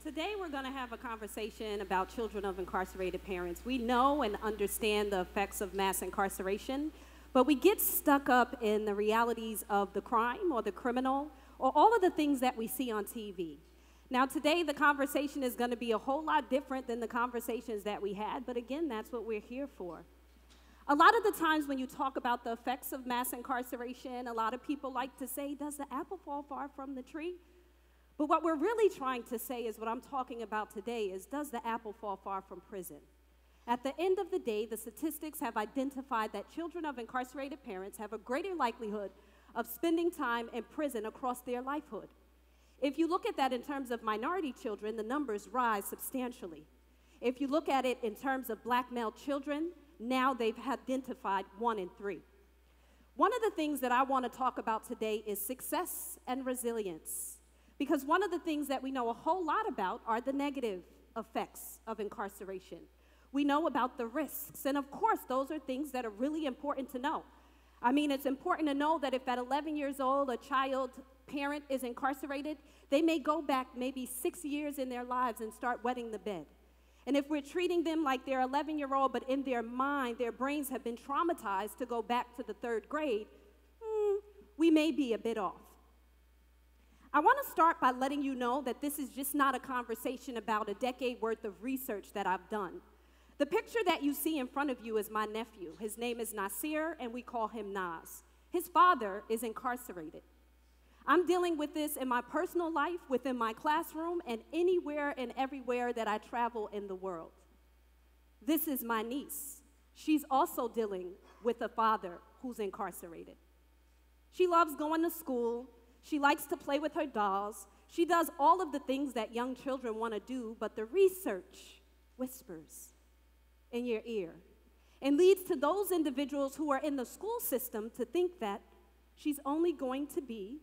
Today we're going to have a conversation about children of incarcerated parents. We know and understand the effects of mass incarceration, but we get stuck up in the realities of the crime or the criminal or all of the things that we see on TV. Now today the conversation is going to be a whole lot different than the conversations that we had, but again, that's what we're here for. A lot of the times when you talk about the effects of mass incarceration, a lot of people like to say, does the apple fall far from the tree? But what we're really trying to say is what I'm talking about today is, does the apple fall far from prison? At the end of the day, the statistics have identified that children of incarcerated parents have a greater likelihood of spending time in prison across their lifehood. If you look at that in terms of minority children, the numbers rise substantially. If you look at it in terms of black male children, now they've identified 1 in 3. One of the things that I want to talk about today is success and resilience. Because one of the things that we know a whole lot about are the negative effects of incarceration. We know about the risks, and of course, those are things that are really important to know. I mean, it's important to know that if at 11 years old, a child parent is incarcerated, they may go back maybe 6 years in their lives and start wetting the bed. And if we're treating them like they're 11-year-old, but in their mind, their brains have been traumatized to go back to the 3rd grade, we may be a bit off. I want to start by letting you know that this is just not a conversation about a decade worth of research that I've done. The picture that you see in front of you is my nephew. His name is Nasir, and we call him Nas. His father is incarcerated. I'm dealing with this in my personal life, within my classroom, and anywhere and everywhere that I travel in the world. This is my niece. She's also dealing with a father who's incarcerated. She loves going to school. She likes to play with her dolls. She does all of the things that young children want to do, but the research whispers in your ear and leads to those individuals who are in the school system to think that she's only going to be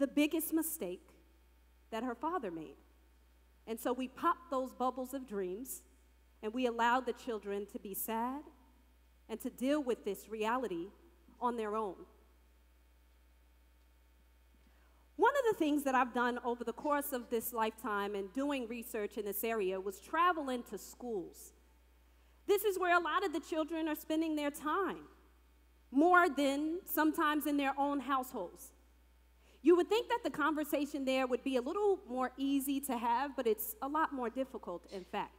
the biggest mistake that her father made. And so we pop those bubbles of dreams, and we allow the children to be sad and to deal with this reality on their own. One of the things that I've done over the course of this lifetime and doing research in this area was travel into schools. This is where a lot of the children are spending their time, more than sometimes in their own households. You would think that the conversation there would be a little more easy to have, but it's a lot more difficult, in fact.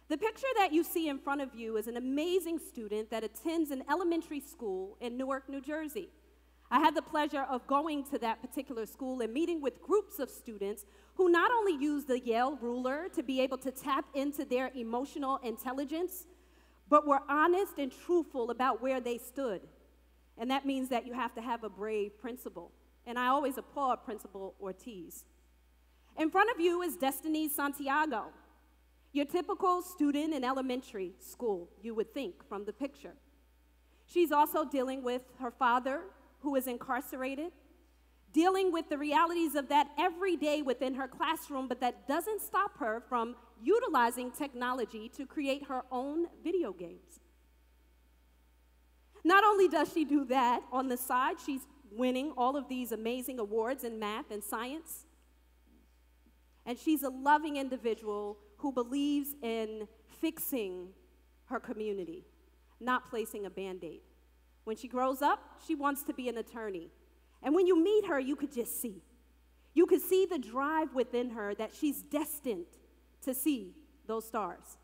The picture that you see in front of you is an amazing student that attends an elementary school in Newark, New Jersey. I had the pleasure of going to that particular school and meeting with groups of students who not only use the Yale ruler to be able to tap into their emotional intelligence, but were honest and truthful about where they stood. And that means that you have to have a brave principal. And I always applaud Principal Ortiz. In front of you is Destiny Santiago, your typical student in elementary school, you would think from the picture. She's also dealing with her father, who is incarcerated, dealing with the realities of that every day within her classroom, but that doesn't stop her from utilizing technology to create her own video games. Not only does she do that, on the side, she's winning all of these amazing awards in math and science. And she's a loving individual who believes in fixing her community, not placing a Band-Aid. When she grows up, she wants to be an attorney. And when you meet her, you could just see. You could see the drive within her that she's destined to see those stars.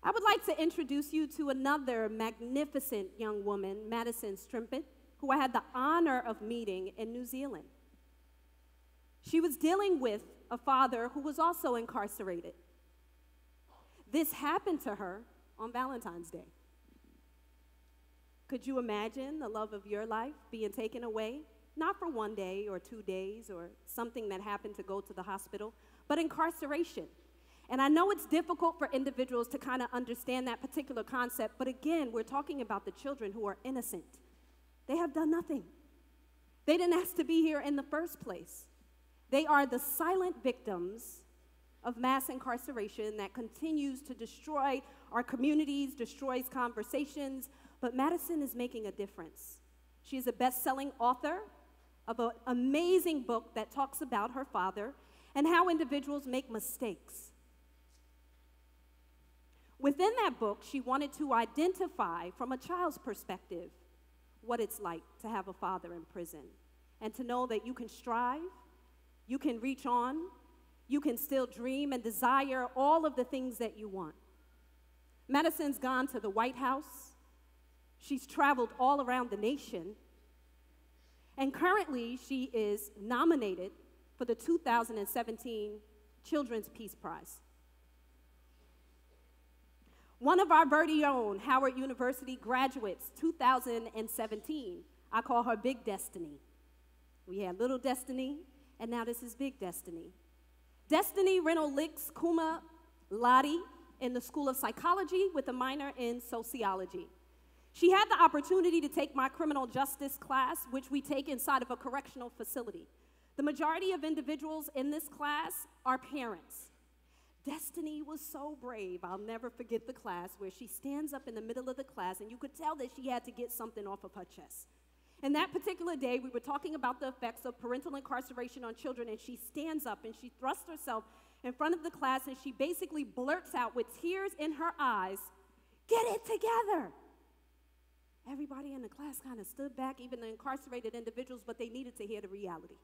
I would like to introduce you to another magnificent young woman, Madison Strimpet, who I had the honor of meeting in New Zealand. She was dealing with a father who was also incarcerated. This happened to her on Valentine's Day. Could you imagine the love of your life being taken away? Not for 1 day or 2 days or something that happened to go to the hospital, but incarceration. And I know it's difficult for individuals to kind of understand that particular concept, but again, we're talking about the children who are innocent. They have done nothing. They didn't ask to be here in the first place. They are the silent victims of mass incarceration that continues to destroy our communities, destroys conversations, but Madison is making a difference. She is a best-selling author, of an amazing book that talks about her father and how individuals make mistakes. Within that book, she wanted to identify from a child's perspective what it's like to have a father in prison and to know that you can strive, you can reach on, you can still dream and desire all of the things that you want. Madison's gone to the White House. She's traveled all around the nation. And currently, she is nominated for the 2017 Children's Peace Prize. One of our very own Howard University graduates, 2017, I call her Big Destiny. We had Little Destiny, and now this is Big Destiny. Destiny Reynolds Kuma Laude in the School of Psychology with a minor in sociology. She had the opportunity to take my criminal justice class, which we take inside of a correctional facility. The majority of individuals in this class are parents. Destiny was so brave. I'll never forget the class where she stands up in the middle of the class, and you could tell that she had to get something off of her chest. And that particular day, we were talking about the effects of parental incarceration on children, and she stands up and she thrusts herself in front of the class, and she basically blurts out with tears in her eyes, "Get it together." Everybody in the class kind of stood back, even the incarcerated individuals, but they needed to hear the reality.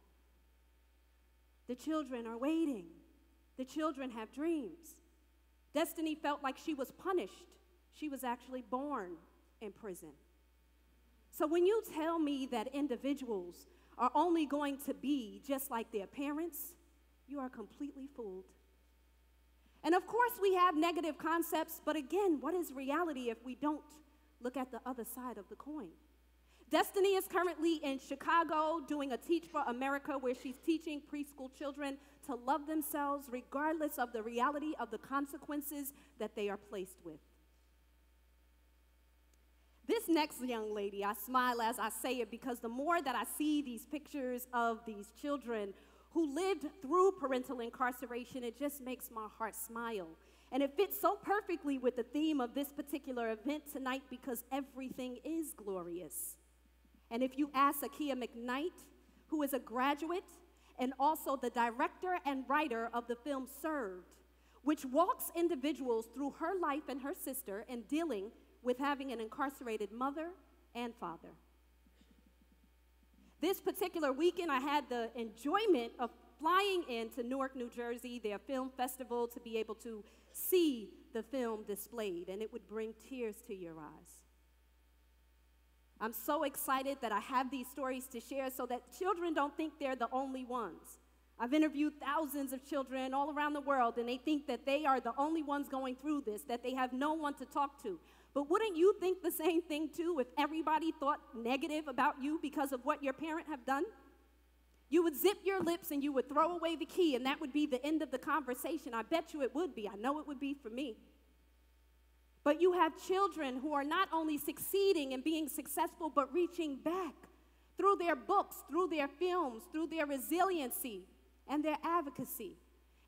The children are waiting. The children have dreams. Destiny felt like she was punished. She was actually born in prison. So when you tell me that individuals are only going to be just like their parents, you are completely fooled. And of course we have negative concepts, but again, what is reality if we don't look at the other side of the coin? Destiny is currently in Chicago doing a Teach for America where she's teaching preschool children to love themselves regardless of the reality of the consequences that they are placed with. This next young lady, I smile as I say it because the more that I see these pictures of these children who lived through parental incarceration, it just makes my heart smile. And it fits so perfectly with the theme of this particular event tonight because everything is glorious. And if you ask Akia McKnight, who is a graduate and also the director and writer of the film Served, which walks individuals through her life and her sister in dealing with having an incarcerated mother and father. This particular weekend, I had the enjoyment of flying into Newark, New Jersey, their film festival, to be able to see the film displayed, and it would bring tears to your eyes. I'm so excited that I have these stories to share so that children don't think they're the only ones. I've interviewed thousands of children all around the world, and they think that they are the only ones going through this, that they have no one to talk to. But wouldn't you think the same thing too if everybody thought negative about you because of what your parent have done? You would zip your lips and you would throw away the key, and that would be the end of the conversation. I bet you it would be. I know it would be for me. But you have children who are not only succeeding and being successful, but reaching back through their books, through their films, through their resiliency and their advocacy,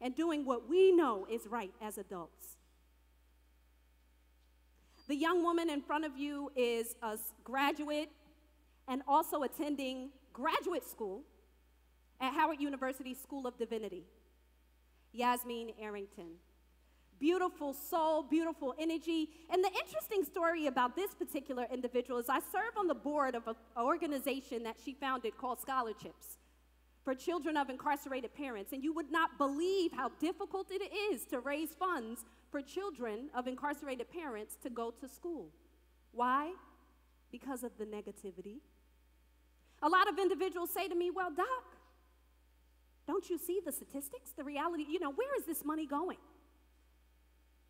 and doing what we know is right as adults. The young woman in front of you is a graduate and also attending graduate school at Howard University School of Divinity, Yasmin Arrington. Beautiful soul, beautiful energy. And the interesting story about this particular individual is I serve on the board of an organization that she founded called Scholarships for children of incarcerated parents. And you would not believe how difficult it is to raise funds for children of incarcerated parents to go to school. Why? Because of the negativity. A lot of individuals say to me, "Well, Doc, don't you see the statistics? The reality, where is this money going?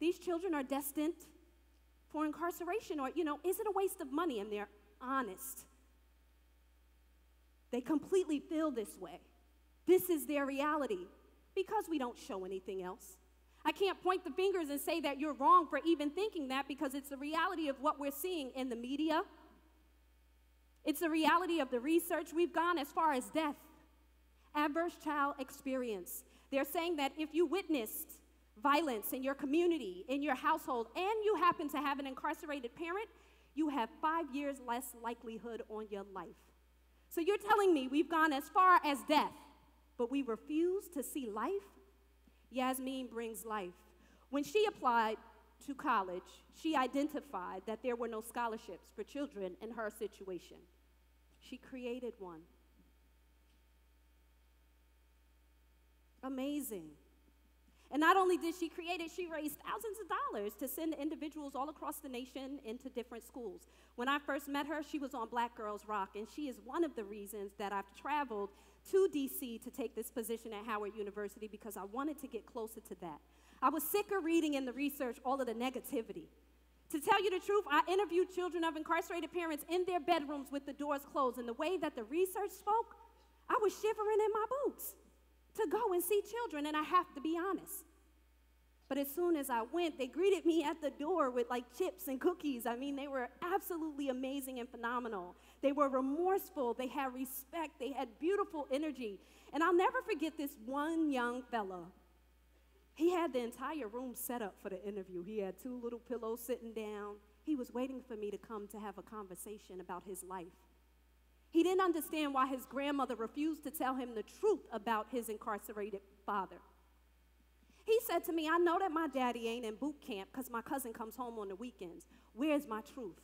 These children are destined for incarceration, or, is it a waste of money?" And they're honest. They completely feel this way. This is their reality because we don't show anything else. I can't point the fingers and say that you're wrong for even thinking that because it's the reality of what we're seeing in the media. It's the reality of the research. We've gone as far as death. Adverse child experience. They're saying that if you witnessed violence in your community, in your household, and you happen to have an incarcerated parent, you have 5 years less likelihood on your life. So you're telling me we've gone as far as death, but we refuse to see life? Yasmin brings life. When she applied to college, she identified that there were no scholarships for children in her situation. She created one. Amazing. And not only did she create it, she raised thousands of dollars to send individuals all across the nation into different schools. When I first met her, she was on Black Girls Rock, and she is one of the reasons that I've traveled to DC to take this position at Howard University, because I wanted to get closer to that. I was sick of reading in the research all of the negativity. To tell you the truth, I interviewed children of incarcerated parents in their bedrooms with the doors closed, and the way that the research spoke, I was shivering in my boots to go and see children, and I have to be honest. But as soon as I went, they greeted me at the door with like chips and cookies. I mean, they were absolutely amazing and phenomenal. They were remorseful, they had respect, they had beautiful energy. And I'll never forget this one young fella. He had the entire room set up for the interview. He had 2 little pillows sitting down. He was waiting for me to come to have a conversation about his life. He didn't understand why his grandmother refused to tell him the truth about his incarcerated father. He said to me, I know that my daddy ain't in boot camp because my cousin comes home on the weekends. Where's my truth?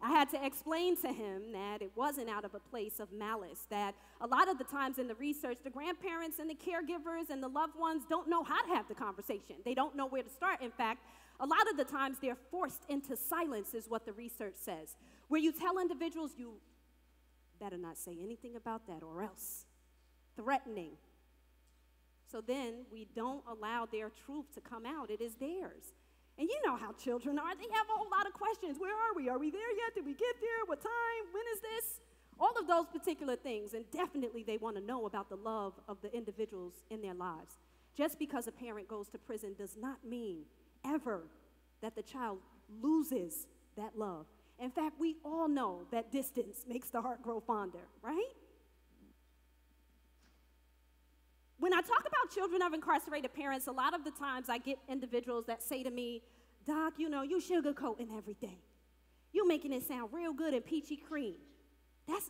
I had to explain to him that it wasn't out of a place of malice, that a lot of the times in the research, the grandparents and the caregivers and the loved ones don't know how to have the conversation. They don't know where to start. In fact, a lot of the times they're forced into silence is what the research says, where you tell individuals you better not say anything about that or else. Threatening. So then we don't allow their truth to come out. It is theirs. And you know how children are. They have a whole lot of questions. Where are we? Are we there yet? Did we get there? What time? When is this? All of those particular things. And definitely they want to know about the love of the individuals in their lives. Just because a parent goes to prison does not mean ever that the child loses that love. In fact, we all know that distance makes the heart grow fonder, right? When I talk about children of incarcerated parents, a lot of the times I get individuals that say to me, Doc, you know, you sugarcoating everything. You're making it sound real good and peachy cream.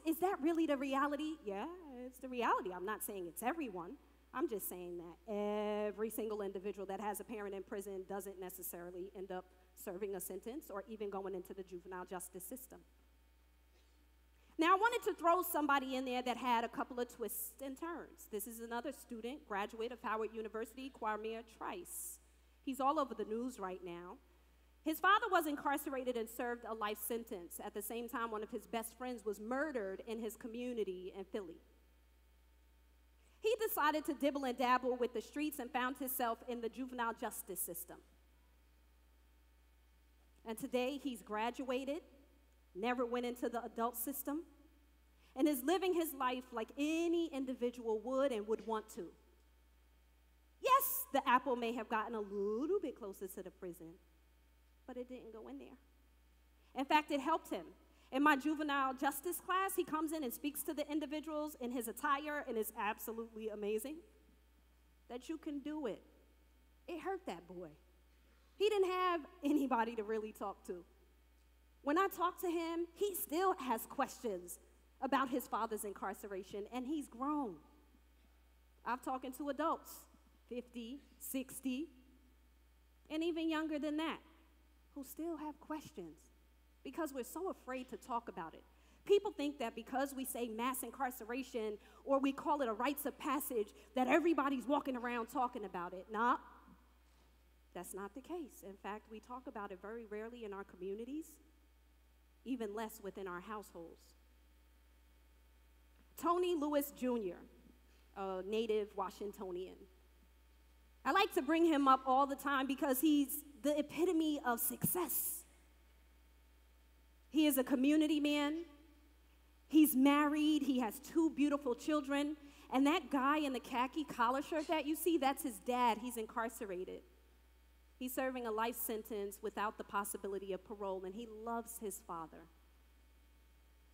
Is that really the reality? Yeah, it's the reality. I'm not saying it's everyone. I'm just saying that every single individual that has a parent in prison doesn't necessarily end up serving a sentence or even going into the juvenile justice system. Now, I wanted to throw somebody in there that had a couple of twists and turns. This is another student, graduate of Howard University, Kwame Trice. He's all over the news right now. His father was incarcerated and served a life sentence. At the same time, one of his best friends was murdered in his community in Philly. He decided to dibble and dabble with the streets and found himself in the juvenile justice system. And today, he's graduated, never went into the adult system, and is living his life like any individual would and would want to. Yes, the apple may have gotten a little bit closer to the prison, but it didn't go in there. In fact, it helped him. In my juvenile justice class, he comes in and speaks to the individuals in his attire, and it's absolutely amazing that you can do it. It hurt that boy. He didn't have anybody to really talk to. When I talk to him, he still has questions about his father's incarceration, and he's grown. I've talked to adults, 50, 60, and even younger than that, who still have questions because we're so afraid to talk about it. People think that because we say mass incarceration or we call it a rites of passage, that everybody's walking around talking about it. Nah, that's not the case. In fact, we talk about it very rarely in our communities, even less within our households. Tony Lewis Jr., a native Washingtonian. I like to bring him up all the time because he's the epitome of success. He is a community man. He's married. He has 2 beautiful children. And that guy in the khaki collar shirt that you see, that's his dad. He's incarcerated. He's serving a life sentence without the possibility of parole, and he loves his father.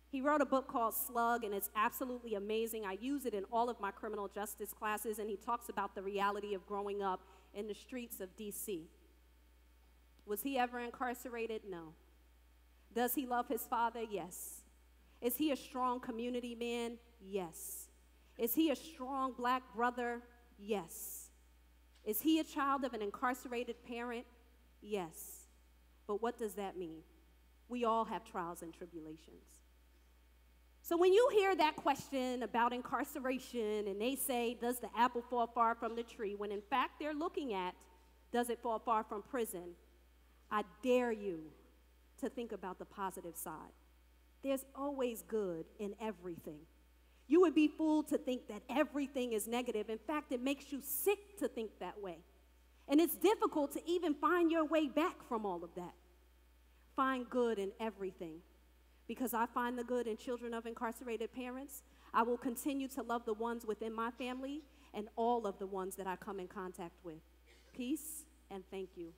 He wrote a book called Slug, and it's absolutely amazing. I use it in all of my criminal justice classes, and he talks about the reality of growing up in the streets of DC. Was he ever incarcerated? No. Does he love his father? Yes. Is he a strong community man? Yes. Is he a strong black brother? Yes. Is he a child of an incarcerated parent? Yes. But what does that mean? We all have trials and tribulations. So when you hear that question about incarceration and they say, does the apple fall far from the tree, when in fact they're looking at, does it fall far from prison? I dare you to think about the positive side. There's always good in everything. You would be fooled to think that everything is negative. In fact, it makes you sick to think that way. And it's difficult to even find your way back from all of that. Find good in everything. Because I find the good in children of incarcerated parents, I will continue to love the ones within my family and all of the ones that I come in contact with. Peace and thank you.